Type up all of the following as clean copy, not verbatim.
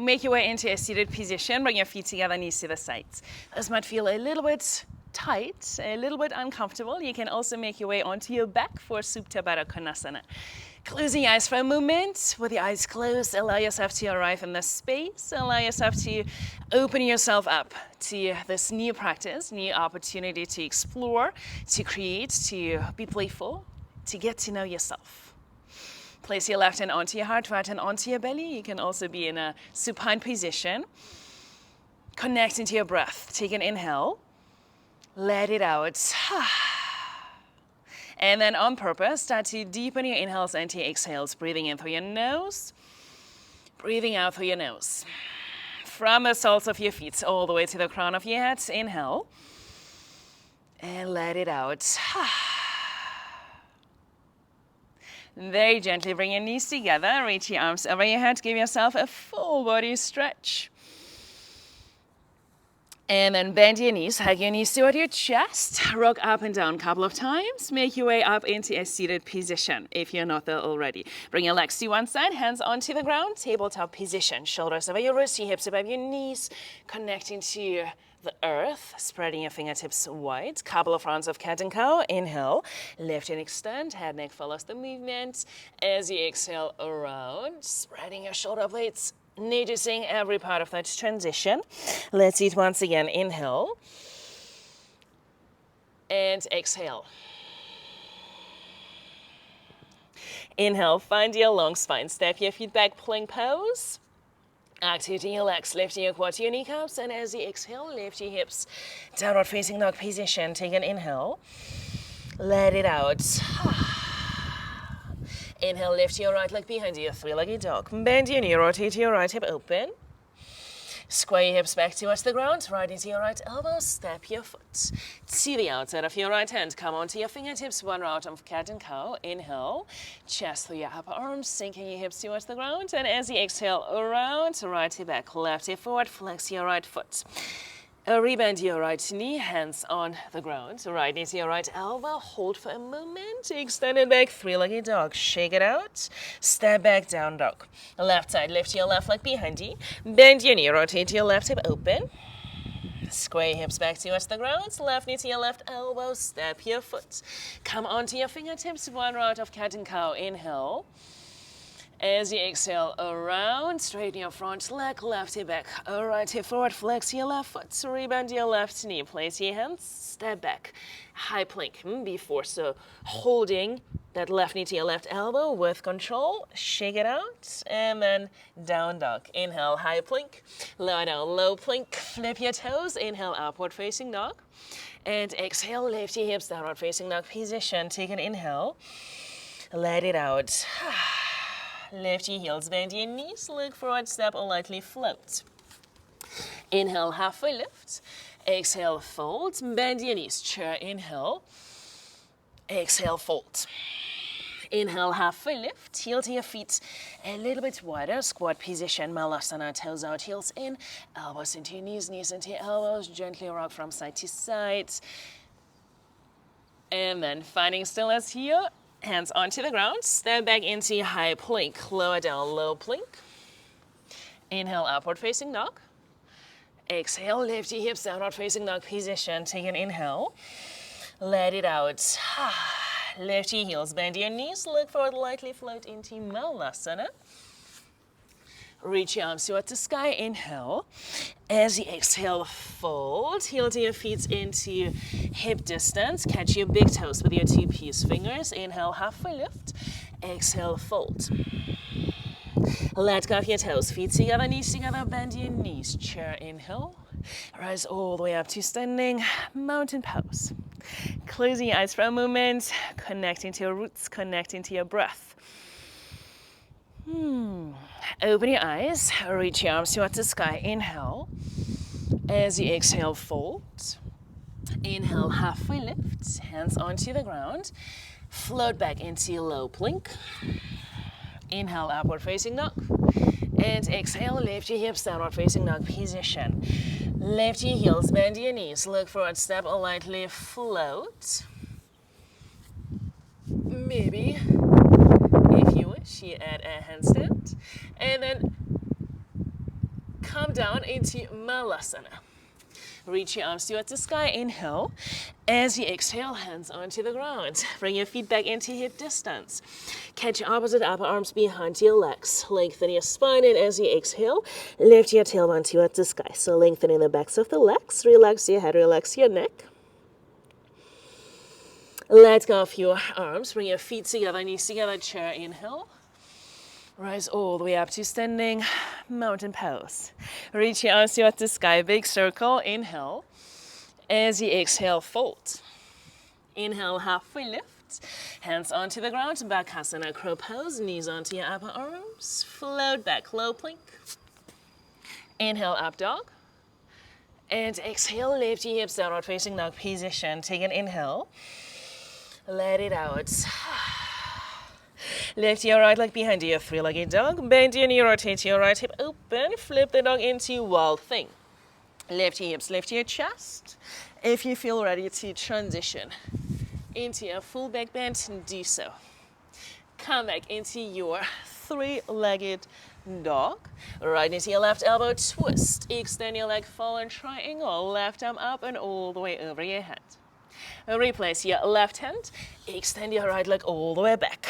Make your way into a seated position. Bring your feet together, knees to the sides. This might feel a little bit tight, a little bit uncomfortable. You can also make your way onto your back for Supta Baddha Konasana. Closing your eyes for a moment. With your eyes closed, allow yourself to arrive in this space. Allow yourself to open yourself up to this new practice, new opportunity to explore, to create, to be playful, to get to know yourself. Place your left hand onto your heart, right hand onto your belly. You can also be in a supine position. Connect into your breath. Take an inhale. Let it out. And then on purpose, start to deepen your inhales and your exhales. Breathing in through your nose. Breathing out through your nose. From the soles of your feet all the way to the crown of your head. Inhale. And let it out. Very gently bring your knees together. Reach your arms over your head. Give yourself a full body stretch. And then bend your knees, hug your knees toward your chest, rock up and down a couple of times. Make your way up into a seated position if you're not there already. Bring your legs to one side, hands onto the ground, tabletop position. Shoulders over your wrists, your hips above your knees, connecting to the earth, spreading your fingertips wide. Couple of rounds of cat and cow. Inhale, lift and extend, head neck follows the movement. As you exhale around, spreading your shoulder blades, noticing every part of that transition. Let's eat once again. Inhale and exhale. Inhale, find your long spine. Step your feet back, plank pose. Activating your legs, lifting your quads, your kneecaps, and as you exhale, lift your hips. Downward facing dog position. Take an inhale. Let it out. Inhale, lift your right leg behind you, three-legged dog. Bend your knee, rotate your right hip open. Square your hips back towards the ground, right into your right elbow, step your foot to the outside of your right hand. Come onto your fingertips, one round of cat and cow. Inhale, chest through your upper arms, sinking your hips towards the ground. And as you exhale, around, right hip back, left hip forward, flex your right foot. Rebend your right knee, hands on the ground. Right knee to your right elbow. Hold for a moment. Extend it back, three-legged dog. Shake it out. Step back, down dog. Left side, lift your left leg behind you. Bend your knee, rotate your left hip open. Square your hips back towards the ground. Left knee to your left elbow. Step your foot. Come onto your fingertips. One round of cat and cow. Inhale. As you exhale around, straighten your front leg, left hip back, right hip forward, flex your left foot, rebend your left knee, place your hands, step back, high plank before, so holding that left knee to your left elbow with control, shake it out, and then down dog. Inhale, high plank, lower down, low plank, flip your toes, inhale, upward facing dog, and exhale, lift your hips, downward facing dog position, take an inhale, let it out. Lift your heels, bend your knees, look forward, step or lightly float. Inhale, halfway lift. Exhale, fold, bend your knees, chair, inhale. Exhale, fold. Inhale, halfway lift, heel to your feet a little bit wider, squat position, Malasana, toes out, heels in, elbows into your knees, knees into your elbows, gently rock from side to side. And then finding stillness here. Hands onto the ground, step back into high plank, lower down, low plank. Inhale, upward facing dog. Exhale, lift your hips, downward facing dog position. Take an inhale, let it out. Lift your heels, bend your knees, look forward, lightly float into Malasana. Reach your arms towards the sky, inhale. As you exhale, fold, heel to your feet into hip distance. Catch your big toes with your two peace fingers. Inhale, halfway lift. Exhale, fold. Let go of your toes, feet together, knees together, bend your knees. Chair, inhale. Rise all the way up to standing, mountain pose. Closing your eyes for a moment, connecting to your roots, connecting to your breath. Open your eyes, reach your arms towards the sky. Inhale. As you exhale, fold. Inhale, halfway lift, hands onto the ground. Float back into low plank. Inhale, upward facing dog. And exhale, lift your hips, downward facing dog position. Lift your heels, bend your knees, look forward, step or lightly float. Maybe, if you wish, you add a handstand. And then, down into Malasana. Reach your arms towards the sky, inhale. As you exhale, hands onto the ground. Bring your feet back into hip distance. Catch your opposite upper arms behind your legs. Lengthen your spine, and as you exhale, lift your tailbone towards the sky. So lengthening the backs of the legs. Relax your head, relax your neck. Let go of your arms. Bring your feet together, knees together, chair, inhale. Rise all the way up to standing mountain pose. Reach your arms towards the sky, big circle, inhale. As you exhale, fold. Inhale, halfway lift. Hands onto the ground, Bakasana, crow pose, knees onto your upper arms. Float back, low plank. Inhale, up dog. And exhale, lift your hips downward facing dog position. Take an inhale. Let it out. Lift your right leg behind you, three-legged dog. Bend your knee, rotate your right hip open. Flip the dog into wild thing. Lift your hips, lift your chest. If you feel ready to transition into a full back bend, do so. Come back into your three-legged dog. Right into your left elbow, twist. Extend your leg forward, triangle. Left arm up and all the way over your head. Replace your left hand. Extend your right leg all the way back.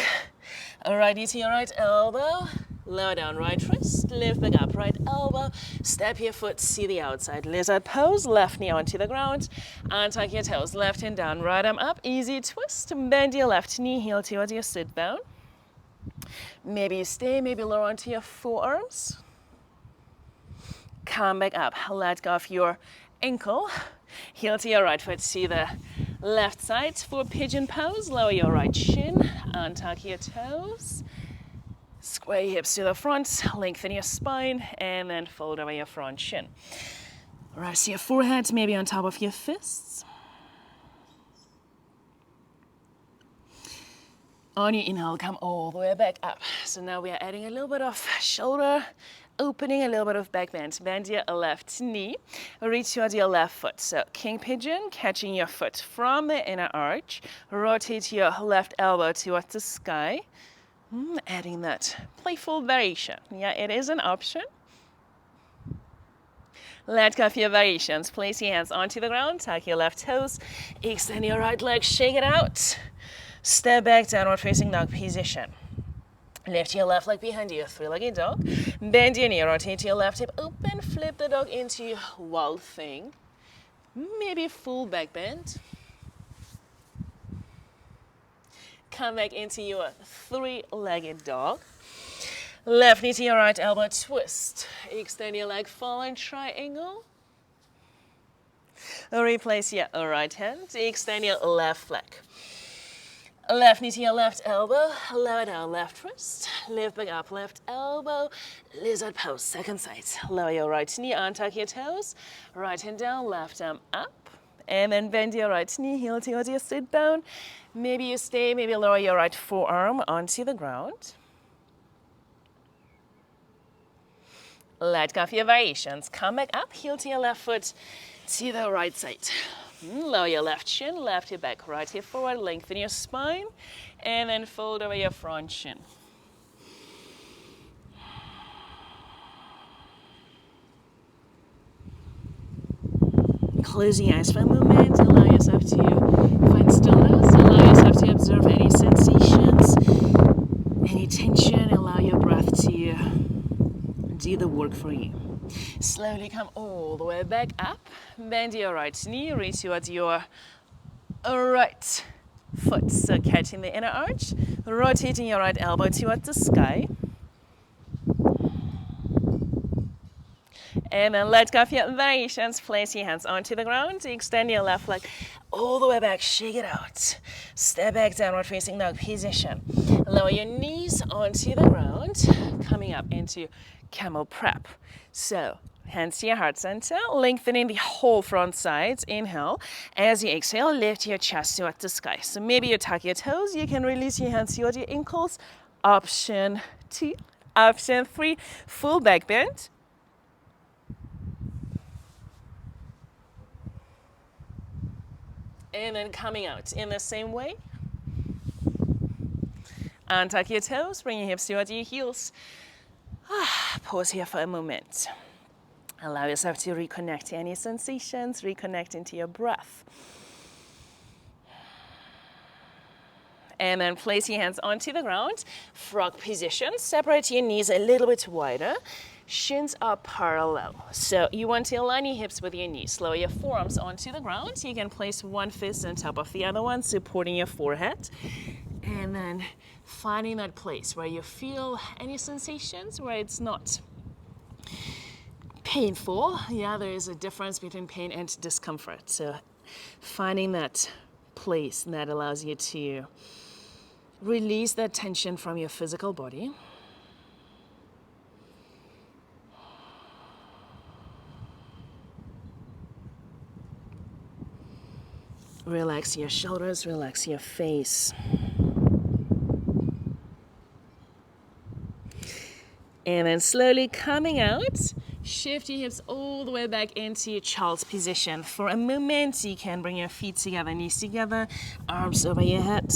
Right into your right elbow. Lower down right wrist. Lift back up right elbow. Step your foot, see the outside. Lizard pose. Left knee onto the ground. Untuck your toes. Left hand down, right arm up. Easy twist. Bend your left knee, heel towards your sit bone. Maybe you stay, maybe lower onto your forearms. Come back up. Let go of your ankle. Heel to your right foot. See the left side for pigeon pose. Lower your right shin. Untuck your toes. Square your hips to the front. Lengthen your spine. And then fold over your front shin. Rest your forehead maybe on top of your fists. On your inhale, come all the way back up. So now we are adding a little bit of shoulder opening, a little bit of back bend. Bend your left knee, reach towards your left foot. So king pigeon, catching your foot from the inner arch. Rotate your left elbow towards the sky. Adding that playful variation. Yeah, it is an option. Let go of your variations. Place your hands onto the ground, tuck your left toes, extend your right leg, shake it out. Step back, downward facing dog position. Lift your left leg behind you, three-legged dog. Bend your knee, rotate your left hip open, flip the dog into wild thing. Maybe full back bend. Come back into your three-legged dog. Left knee to your right elbow, twist. Extend your leg forward, triangle. Replace your right hand, extend your left leg. Left knee to your left elbow, lower down left wrist, lift back up left elbow, lizard pose, second side. Lower your right knee, untuck your toes, right hand down, left arm up, and then bend your right knee, heel towards your sit bone. Maybe you stay, maybe lower your right forearm onto the ground. Let go of your variations. Come back up, heel to your left foot to the right side. Lower your left shin, left hip back, right hip forward, lengthen your spine, and then fold over your front shin. Close your eyes for a moment, allow yourself to find stillness, allow yourself to observe any sensations, any tension, allow your breath to do the work for you. Slowly come all the way back up. Bend your right knee, reach towards your right foot. So catching the inner arch, rotating your right elbow towards the sky. And then let go of your variations. Place your hands onto the ground. Extend your left leg all the way back. Shake it out. Step back, downward facing dog position. Lower your knees onto the ground. Coming up into camel prep. So hands to your heart center, lengthening the whole front sides. Inhale. As you exhale, lift your chest towards the sky. So maybe you tuck your toes. You can release your hands towards your ankles. Option 2. Option 3, full back bend. And then coming out in the same way. Untuck your toes, bring your hips towards your heels. Pause here for a moment. Allow yourself to reconnect to any sensations, reconnect into your breath. And then place your hands onto the ground, frog position. Separate your knees a little bit wider. Shins are parallel. So you want to align your hips with your knees. Lower your forearms onto the ground. You can place one fist on top of the other one, supporting your forehead. And then finding that place where you feel any sensations, where it's not painful. Yeah, there is a difference between pain and discomfort. So finding that place that allows you to release that tension from your physical body. Relax your shoulders, relax your face. And then slowly coming out, shift your hips all the way back into your child's position. For a moment, you can bring your feet together, knees together, arms over your head.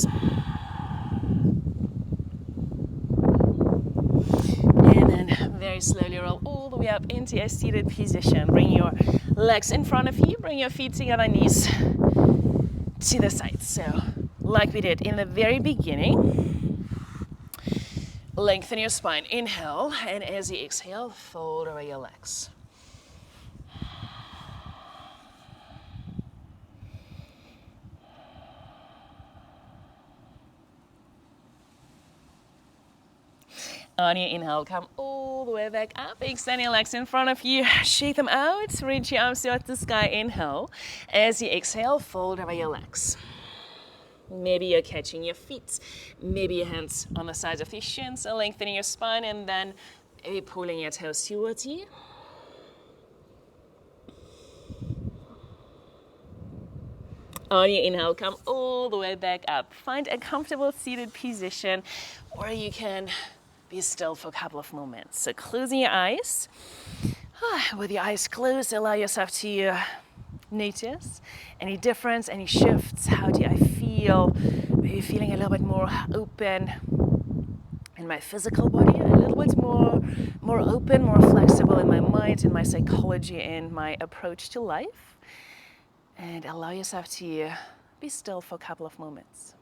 And then very slowly roll all the way up into a seated position. Bring your legs in front of you, bring your feet together, knees to the side. So like we did in the very beginning, lengthen your spine, inhale, and as you exhale, fold over your legs. On your inhale, come all the way back up, extend your legs in front of you, shake them out, reach your arms towards the sky, inhale. As you exhale, fold over your legs. Maybe you're catching your feet, maybe your hands on the sides of your shins, so lengthening your spine, and then maybe pulling your toes towards you. On your inhale, come all the way back up. Find a comfortable seated position, or you can be still for a couple of moments. So closing your eyes. With your eyes closed, allow yourself to notice any difference, any shifts. How do I feel? Maybe feeling a little bit more open in my physical body, a little bit more open, more flexible in my mind, in my psychology, in my approach to life. And allow yourself to be still for a couple of moments.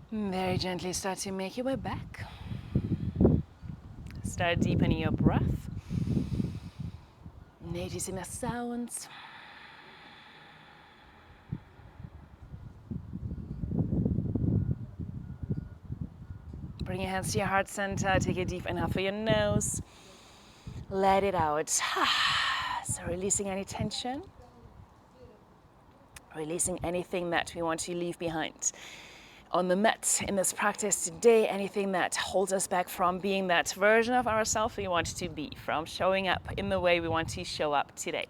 Very gently start to make your way back. Start deepening your breath. Noticing the sounds. Bring your hands to your heart center. Take a deep inhale through your nose. Let it out. So releasing any tension. Releasing anything that we want to leave behind on the mat in this practice today, anything that holds us back from being that version of ourselves we want to be, from showing up in the way we want to show up today.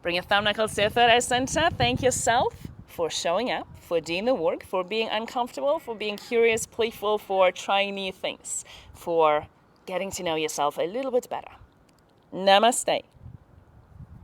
Bring your thumb knuckles to your third eye center. Thank yourself for showing up, for doing the work, for being uncomfortable, for being curious, playful, for trying new things, for getting to know yourself a little bit better. Namaste.